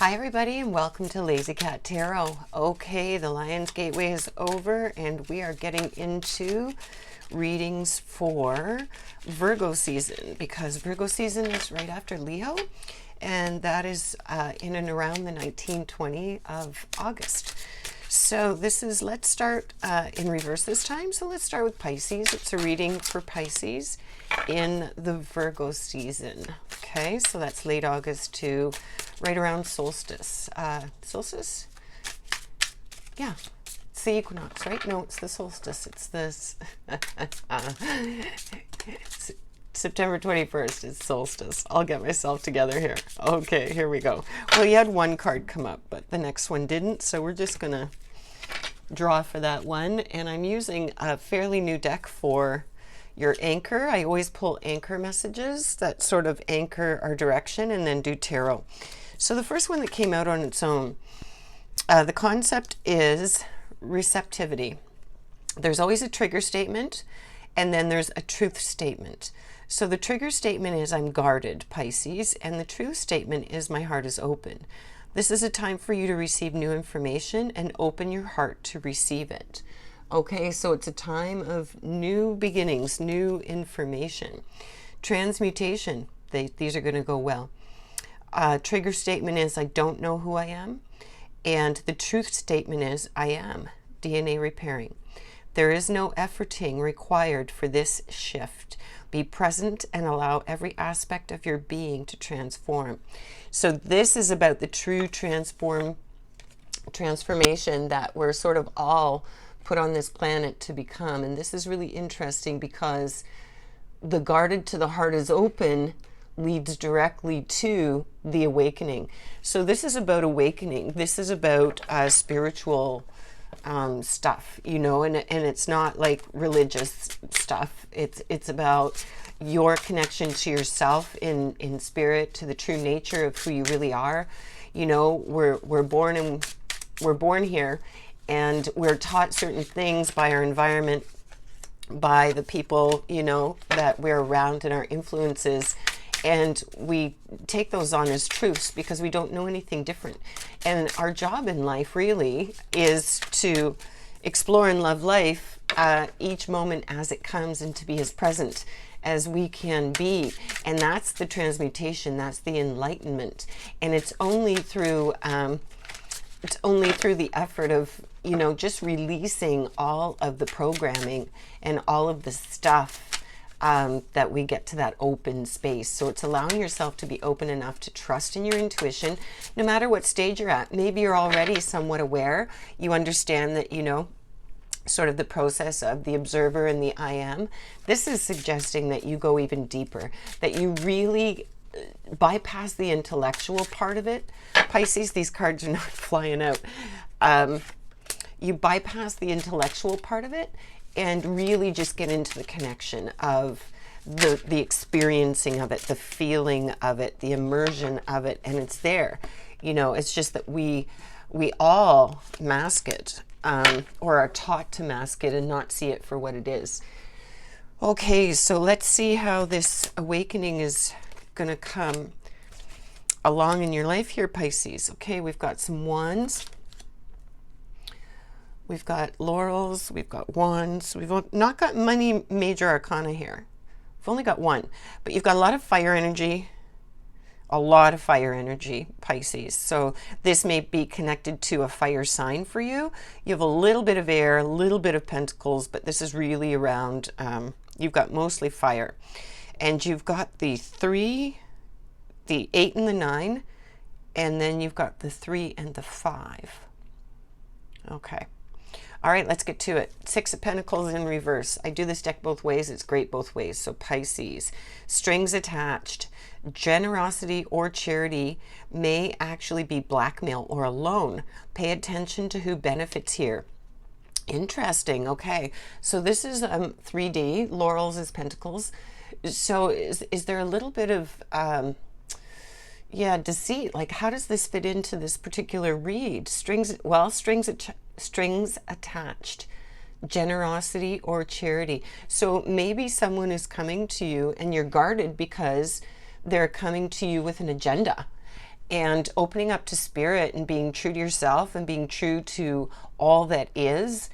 Hi everybody and welcome to Lazy Cat Tarot. Okay, the Lion's Gateway is over and we are getting into readings for Virgo season because Virgo season is right after Leo, and that is in and around the 19-20 of August. So this is, let's start in reverse this time. So let's start with Pisces. It's a reading for Pisces in the Virgo season. Okay, so that's late August to right around solstice. Solstice? Yeah, it's the equinox, right? No, it's the solstice. It's this. September 21st is solstice. I'll get myself together here. Okay, here we go. Well, you had one card come up, but the next one didn't. So we're just going to draw for that one. And I'm using a fairly new deck for your anchor. I always pull anchor messages that sort of anchor our direction and then do tarot. So the first one that came out on its own, the concept is receptivity. There's always a trigger statement and then there's a truth statement. So the trigger statement is I'm guarded, Pisces, and the truth statement is my heart is open. This is a time for you to receive new information and open your heart to receive it. Okay, so it's a time of new beginnings, new information. Transmutation, these are going to go well. Trigger statement is I don't know who I am. And the truth statement is I am DNA repairing. There is no efforting required for this shift. Be present and allow every aspect of your being to transform. So this is about the true transformation that we're sort of all put on this planet to become. And this is really interesting because the guarded to the heart is open leads directly to the awakening. So this is about awakening. This is about spiritual stuff, you know, and it's not like religious stuff. It's about your connection to yourself in spirit, to the true nature of who you really are. You know, we're born here, and we're taught certain things by our environment, by the people, you know, that we're around and our influences. And we take those on as truths because we don't know anything different. And our job in life really is to explore and love life each moment as it comes, and to be as present as we can be. And that's the transmutation, that's the enlightenment. And it's only through the effort of, you know, just releasing all of the programming and all of the stuff that we get to that open space. So it's allowing yourself to be open enough to trust in your intuition, no matter what stage you're at. Maybe you're already somewhat aware. You understand that, you know, sort of the process of the observer and the I am. This is suggesting that you go even deeper, that you really bypass the intellectual part of it. Pisces, these cards are not flying out. You bypass the intellectual part of it and really just get into the connection of the experiencing of it, the feeling of it, the immersion of it, and it's there. You know, it's just that we all mask it, or are taught to mask it and not see it for what it is. Okay, so let's see how this awakening is going to come along in your life here, Pisces. Okay, we've got some wands. We've got laurels, we've got wands. We've not got many major arcana here. We've only got one, but you've got a lot of fire energy, Pisces. So this may be connected to a fire sign for you. You have a little bit of air, a little bit of pentacles, but this is really around, you've got mostly fire. And you've got the 3, the 8 and the 9, and then you've got the 3 and the 5. Okay. All right, let's get to it. 6 of Pentacles in reverse. I do this deck both ways. It's great both ways. So Pisces, strings attached. Generosity or charity may actually be blackmail or a loan. Pay attention to who benefits here. Interesting. Okay, so this is 3D. Laurels is Pentacles. So is there a little bit of deceit? Like, how does this fit into this particular read? Strings attached, generosity or charity. So maybe someone is coming to you and you're guarded because they're coming to you with an agenda. and opening up to spirit and being true to yourself and being true to all that is.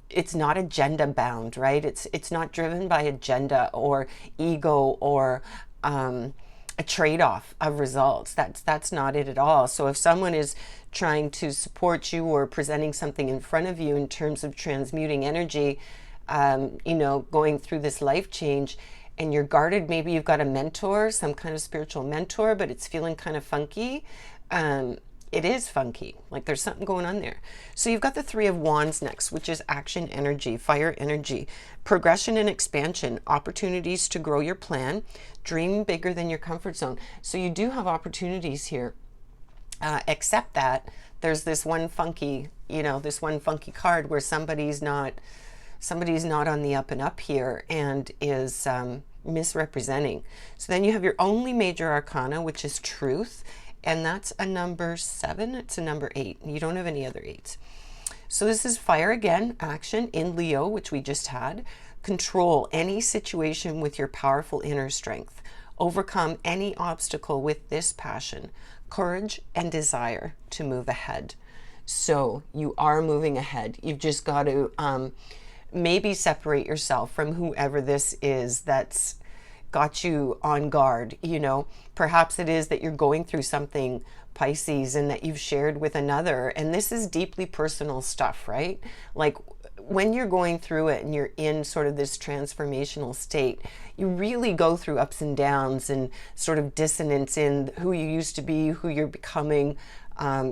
It's not agenda bound, right? It's not driven by agenda or ego or a trade-off of results. That's not it at all. So if someone is trying to support you or presenting something in front of you in terms of transmuting energy, going through this life change, and you're guarded, maybe you've got a mentor, some kind of spiritual mentor, but it's feeling kind of funky. It is funky, like there's something going on there. So you've got the Three of Wands next, which is action energy, fire energy, progression and expansion, opportunities to grow your plan, dream bigger than your comfort zone. So you do have opportunities here, except that there's this one funky card where somebody's not on the up and up here and is misrepresenting. So then you have your only major arcana, which is truth, and that's a number 7. It's a number 8. You don't have any other 8s. So this is fire again, action in Leo, which we just had. Control any situation with your powerful inner strength. Overcome any obstacle with this passion, courage, and desire to move ahead. So you are moving ahead. You've just got to maybe separate yourself from whoever this is that's got you on guard. Perhaps it is that you're going through something, Pisces, and that you've shared with another, and this is deeply personal stuff, right? Like when you're going through it and you're in sort of this transformational state, you really go through ups and downs and sort of dissonance in who you used to be, who you're becoming,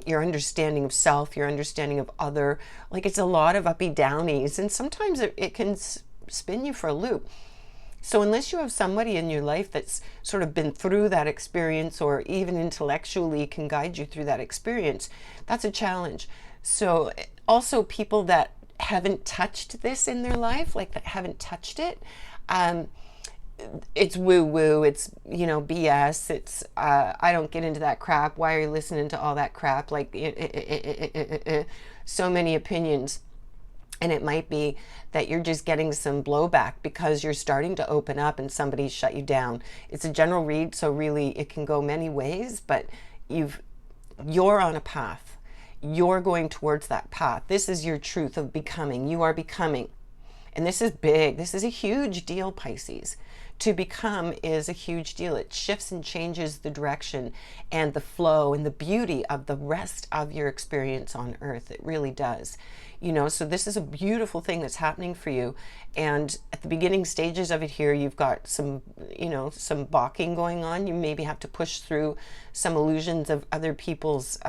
your understanding of self, your understanding of other. Like it's a lot of uppy downies, and sometimes it can spin you for a loop. So unless you have somebody in your life that's sort of been through that experience, or even intellectually can guide you through that experience, that's a challenge. So also people that haven't touched this in their life, like that haven't touched it, it's woo-woo, it's BS, it's I don't get into that crap, why are you listening to all that crap, like so many opinions. And it might be that you're just getting some blowback because you're starting to open up and somebody's shut you down. It's a general read, so really it can go many ways, but you're on a path. You're going towards that path. This is your truth of becoming. You are becoming. And this is big. This is a huge deal, Pisces. To become is a huge deal. It shifts and changes the direction and the flow and the beauty of the rest of your experience on Earth. It really does. So this is a beautiful thing that's happening for you. And at the beginning stages of it here, you've got some balking going on. You maybe have to push through some illusions of other people's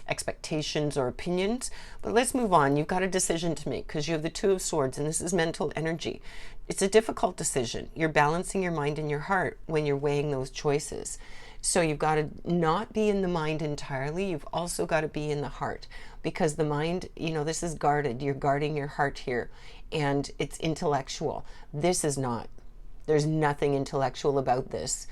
expectations or opinions. But let's move on. You've got a decision to make because you have the Two of Swords, and this is mental energy. It's a difficult decision. You're balancing your mind and your heart when you're weighing those choices. So you've got to not be in the mind entirely. You've also got to be in the heart, because the mind, this is guarded. You're guarding your heart here, and it's intellectual. This is not. There's nothing intellectual about this.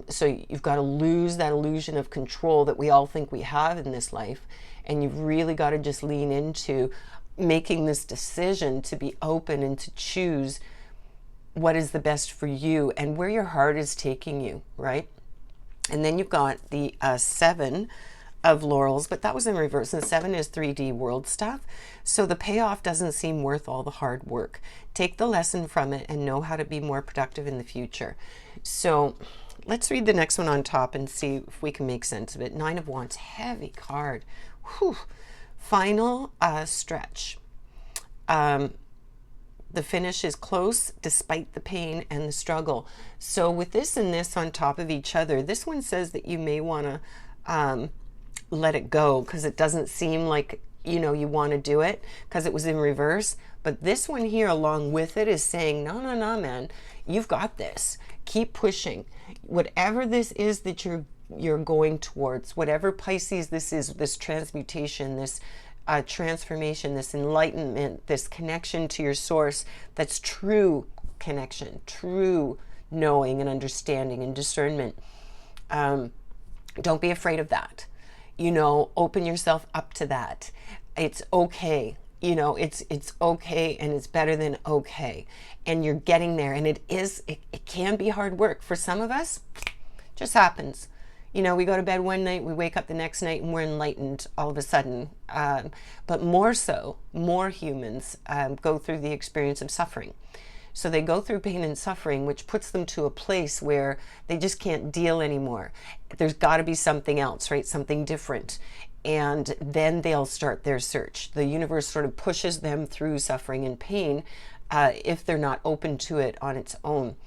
So you've got to lose that illusion of control that we all think we have in this life, and you've really got to just lean into making this decision to be open and to choose what is the best for you and where your heart is taking you, right? And then you've got the 7 of laurels, but that was in reverse, and 7 is 3D world stuff. So the payoff doesn't seem worth all the hard work. Take the lesson from it and know how to be more productive in the future. So let's read the next one on top and see if we can make sense of it. 9 of Wands, heavy card. Whew. Final stretch. The finish is close despite the pain and the struggle. So with this and this on top of each other, this one says that you may want to let it go because it doesn't seem like you want to do it because it was in reverse. But this one here along with it is saying, no, man, you've got this. Keep pushing. Whatever this is that you're going towards, whatever Pisces this is, this transmutation, this transformation, this enlightenment, this connection to your source, that's true connection, true knowing and understanding and discernment. Don't be afraid of that. Open yourself up to that. It's okay. It's okay, and it's better than okay. And you're getting there, and it can be hard work. For some of us, just happens. You know, we go to bed one night, we wake up the next night, and we're enlightened all of a sudden. But more so, more humans go through the experience of suffering. So they go through pain and suffering, which puts them to a place where they just can't deal anymore. There's got to be something else, right? Something different. And then they'll start their search. The universe sort of pushes them through suffering and pain if they're not open to it on its own.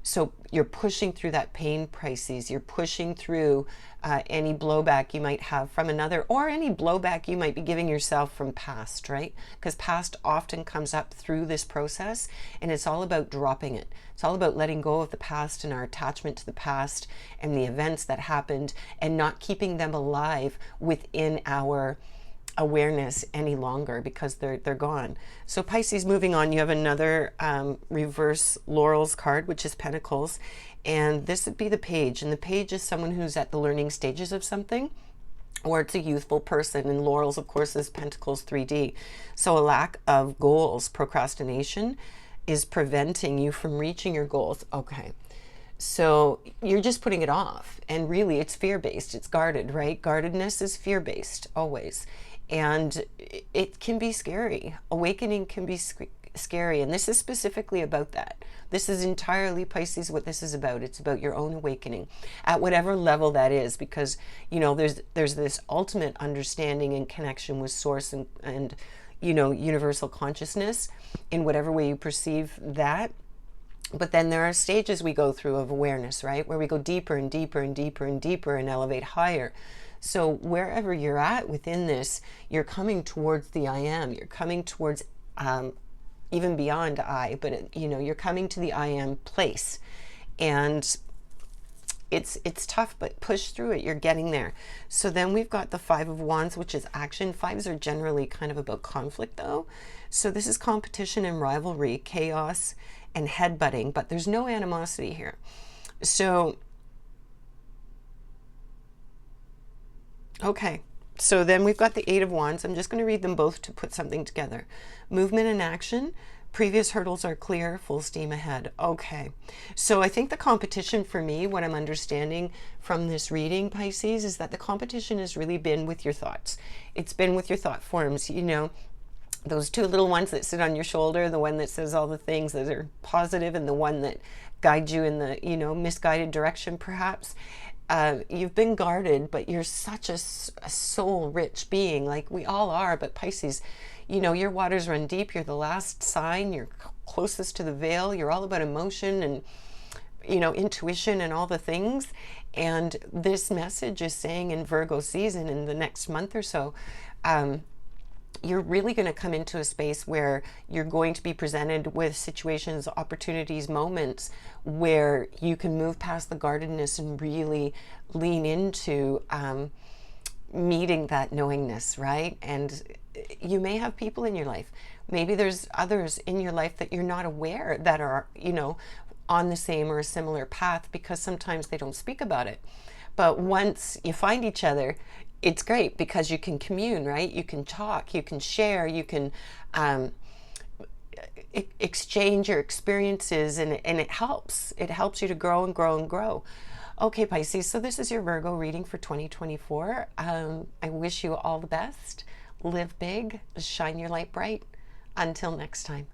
So you're pushing through that pain, Pisces. You're pushing through any blowback you might have from another, or any blowback you might be giving yourself from past, right? Because past often comes up through this process, and it's all about dropping it. It's all about letting go of the past and our attachment to the past and the events that happened, and not keeping them alive within our awareness any longer, because they're gone. So Pisces, moving on, you have another reverse laurels card, which is Pentacles, and this would be the Page, and the Page is someone who's at the learning stages of something, or it's a youthful person, and laurels, of course, is Pentacles 3D. So a lack of goals, procrastination, is preventing you from reaching your goals. Okay, so you're just putting it off, and really it's fear-based, it's guarded, right? Guardedness is fear-based always. And it can be scary. Awakening can be scary. And this is specifically about that. This is entirely, Pisces, what this is about. It's about your own awakening at whatever level that is, because, you know, there's this ultimate understanding and connection with source and you know, universal consciousness in whatever way you perceive that. But then there are stages we go through of awareness, right? Where we go deeper and deeper and deeper and deeper and elevate higher. So wherever you're at within this, you're coming towards the I am. You're coming towards even beyond I, but you know, you're coming to the I am place, and it's tough, but push through it. You're getting there. So then we've got the Five of Wands, which is action. Fives are generally kind of about conflict, though. So this is competition and rivalry, chaos and headbutting, but there's no animosity here. So okay, so then we've got the Eight of Wands. I'm just going to read them both to put something together. Movement and action. Previous hurdles are clear. Full steam ahead. Okay, so I think the competition for me, what I'm understanding from this reading, Pisces, is that the competition has really been with your thoughts. It's been with your thought forms, you know, those two little ones that sit on your shoulder, the one that says all the things that are positive and the one that guides you in the, you know, misguided direction, perhaps. You've been guarded, but you're such a soul-rich being, like we all are. But Pisces, you know, your waters run deep. You're the last sign. You're closest to the veil. You're all about emotion and, you know, intuition and all the things. And this message is saying in Virgo season, in the next month or so, you're really going to come into a space where you're going to be presented with situations, opportunities, moments where you can move past the guardedness and really lean into meeting that knowingness, right? And you may have people in your life. Maybe there's others in your life that you're not aware that are, you know, on the same or a similar path, because sometimes they don't speak about it. But once you find each other, it's great because you can commune, right? You can talk, you can share, you can exchange your experiences, and it helps. It helps you to grow and grow and grow. Okay, Pisces, so this is your Virgo reading for 2024. I wish you all the best. Live big, shine your light bright. Until next time.